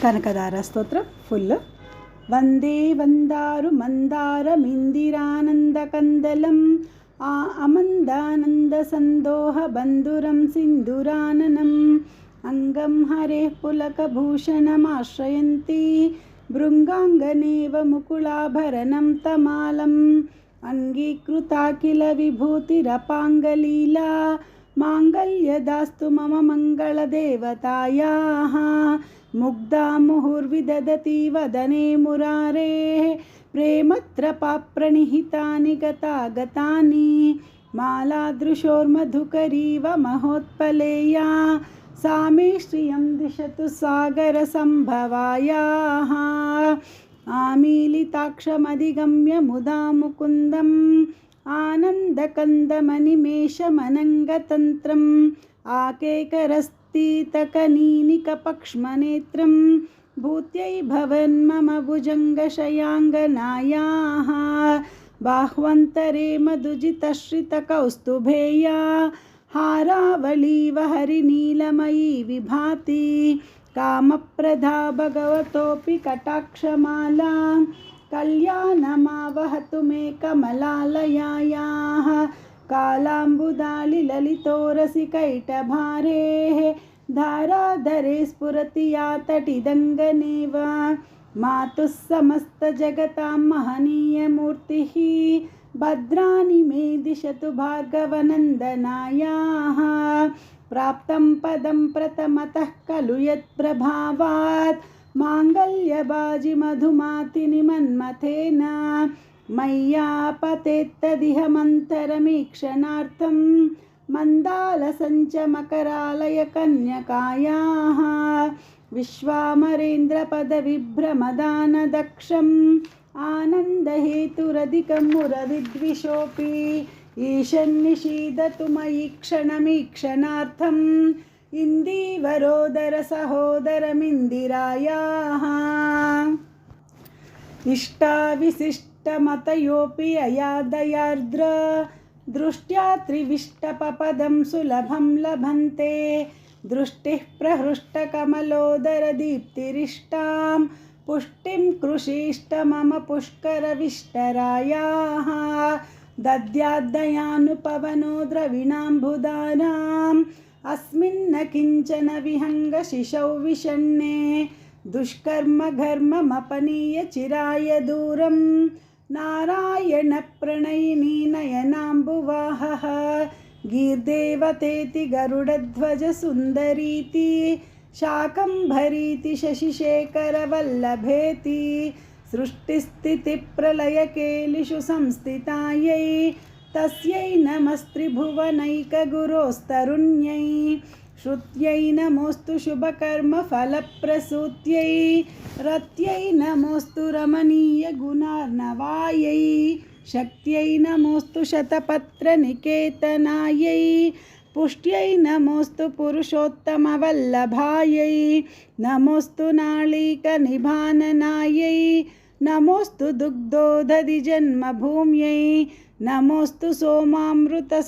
కనకదార స్తోత్రం ఫుల్. వందే వందారు మందారమిందిరానందకందలం అమందానంద సందోహ బంధురం సింధురాననం అంగం హరే పులకభూషణమాశ్రయంతి భృంగాంగనేవ ముకుళాభరణం తమాలం అంగీకృతాఖిల విభూతిరపాంగలీలా మాంగళ్యదాస్తు మమ మంగళదేవతాయాః ముగ్ధా ముహుర్విదదతి వదనే మురారేః ప్రేమత్రపాప్రణిహితాని గతాగతాని మాలాదృశోర్మధుకరీవ మహోత్పలేయా सा मे श्रियं दिशतु सागरसम्भवायाः आमीलिताक्षमधिगम्य मुदा मुकुन्दम् आनन्दकन्दमनिमेषमनङ्गतन्त्रम् आकेकरस्तीतकनीनिकपक्ष्मनेत्रं भूत्यै भवन्मम भुजङ्गशयाङ्गनायाः बाह्वन्तरे मधुजितश्रितकौस्तुभेया हारावलीव हरिनीलमयी विभाति कामप्रदा भगवतोऽपि कटाक्षमाला कल्याणमावहतु मे कमलालयायाः कालाम्बुदालिललितोरसिकैटभारेः धाराधरे स्फुरति या तटिदङ्गनेव मातुः समस्तजगतां महनीयमूर्तिः भद्राणि मे दिशतु भार्गवनन्दनायाः प्राप्तं पदं प्रथमतः खलु यत्प्रभावात् माङ्गल्यबाजिमधुमातिनिमन्मथेन मय्यापतेत्तदिह मन्तरमीक्षणार्थं मन्दालसञ्चमकरालयकन्यकायाः विश्वामरेन्द्रपदविभ्रमदानदक्षम् आनन्दहेतुरधिकं मुरविद्विषोऽपि ईशन्निषीदतु मयि क्षणमीक्षणार्थम् इन्दीवरोदरसहोदरमिन्दिरायाः इष्टाविशिष्टमतयोऽपि अयादयार्द्र दृष्ट्या त्रिविष्टपपदं सुलभं लभन्ते दृष्टिः प्रहृष्टकमलोदरदीप्तिरिष्टां पुष्टिं कृषीष्ट मम पुष्करविष्टरायाः दद्याद्दयानुपवनो द्रविणाम्बुदानाम् अस्मिन्न किञ्चन विहङ्गशिशौ विषण्णे दुष्कर्मघर्ममपनीय चिराय दूरं नारायणप्रणयिनी नयनाम्बुवाहः गीर्देवतेति गरुडध्वजसुन्दरीति शाकम्भरीति शशिशेखरवल्लभेति सृष्टिस्थितिप्रलयकेलिषु संस्थितायै तस्यै नमस्त्रिभुवनैकगुरोस्तरुण्यै श्रुत्यै नमोऽस्तु शुभकर्मफलप्रसूत्यै रत्यै नमोऽस्तु रमणीयगुणार्णवायै शक्त्यै नमोऽस्तु शतपत्रनिकेतनायै पुष्ट्यै नमोऽस्तु पुरुषोत्तमवल्लभायै नमोऽस्तु नाळीकनिभाननायै नमोऽस्तु दुग्धोदधिजन्मभूम्यै नमोऽस्तु सोमामृतसोदरायै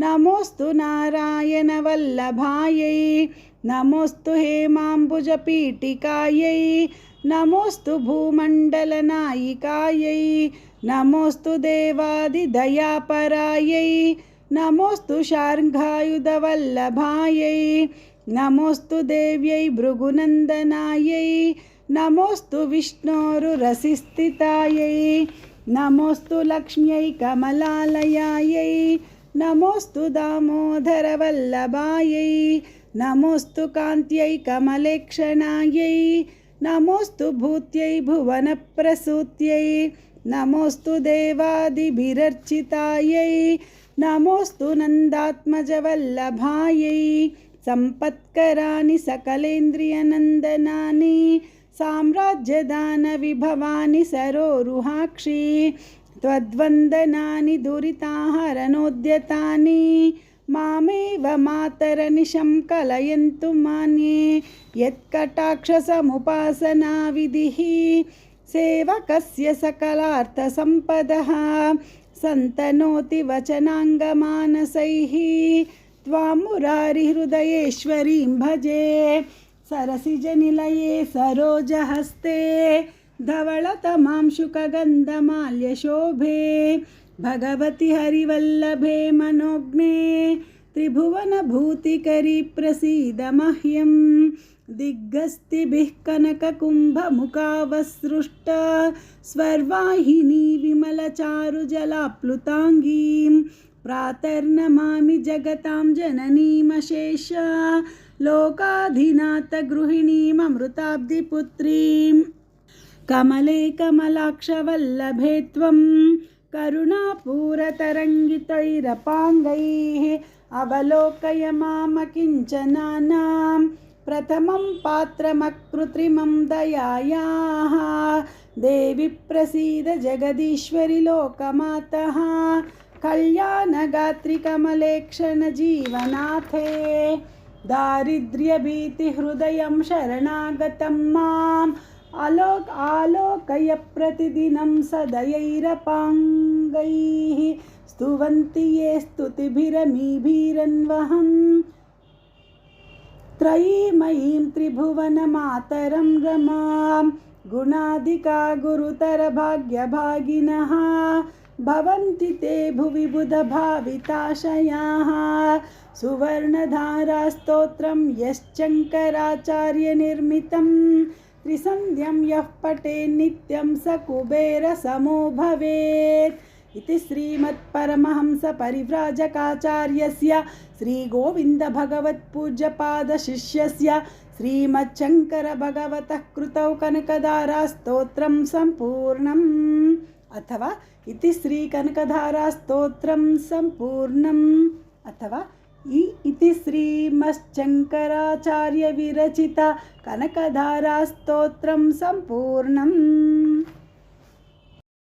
नमोऽस्तु नारायणवल्लभायै नमोऽस्तु हेमाम्बुजपीठिकायै नमोऽस्तु भूमण्डलनायिकायै नमोऽस्तु देवादिदयापरायै नमोऽस्तु शार्ङ्गायुधवल्लभायै नमोऽस्तु देव्यै भृगुनन्दनायै नमोऽस्तु विष्णोरुरसिस्थितायै नमोऽस्तु लक्ष्म्यै कमलालयायै नमोऽस्तु दामोदरवल्लभायै नमोऽस्तु कान्त्यै कमलेक्षणायै नमोऽस्तु भूत्यै भुवनप्रसूत्यै नमोऽस्तु देवादिभिरर्चितायै नमोऽस्तु नन्दात्मजवल्लभायै सम्पत्कराणि सकलेन्द्रियनन्दनानि साम्राज्यदानविभवानि सरोरुहाक्षि त्वद्वन्दनानि दुरिताहरणोद्यतानि मामेव मातरनिशं कलयन्तु मान्ये यत्कटाक्षसमुपासनाविधिः सेवकस्य सकलार्थसम्पदः सन्तनोति वचनाङ्गमानसैः त्वां मुरारिहृदयेश्वरीं भजे सरसिजनिलये सरोजहस्ते धवलतमांशुकगन्धमाल्यशोभे भगवति हरिवल्लभे मनोज्ञे त्रिभुवनभूतिकरी प्रसीद मह्यं दिग्गस्तिभिः कनककुम्भमुखावसृष्ट स्वर्वाहिनी विमलचारुजलाप्लुताङ्गीं प्रातर्नमामि जगतां जननीमशेष लोकाधिनाथगृहिणीममृताब्धिपुत्रीं कमले कमलाक्षवल्लभे त्वं करुणापूरतरङ्गितैरपाङ्गैः अवलोकय मामकिञ्चनानां प्रथमं पात्रमकृत्रिमं दयायाः देवि प्रसीद जगदीश्वरि लोकमातः कल्याणगात्रि कमलेक्षणजीवनाथे दारिद्र्यभीतिहृदयं शरणागतं माम् आलोकय प्रतिदिनं सदयैरपाङ्गैः स्तुवन्ति ये स्तुतिभिरमीभिरन्वहं त्रयीमयीं त्रिभुवनमातरं रमां गुणाधिका गुरुतरभाग्यभागिनः भवन्ति ते भुवि बुधभाविताशयाः सुवर्णधारास्तोत्रं यश्चङ्कराचार्यनिर्मितं त्रिसन्ध्यं यः पठेत् नित्यं स कुबेरसमो भवेत् इति श्रीमत्परमहंसपरिव्राजकाचार्यस्य श्रीगोविन्दभगवत्पूज्यपादशिष्यस्य श्रीमच्छङ्करभगवतः कृतौ कनकधारास्तोत्रं सम्पूर्णम् अथवा इति श्रीकनकधारास्तोत्रं सम्पूर्णम् अथवा इति श्रीमच्छङ्कराचार्य विरचित कनकधारास्तोत्रं सम्पूर्णम्।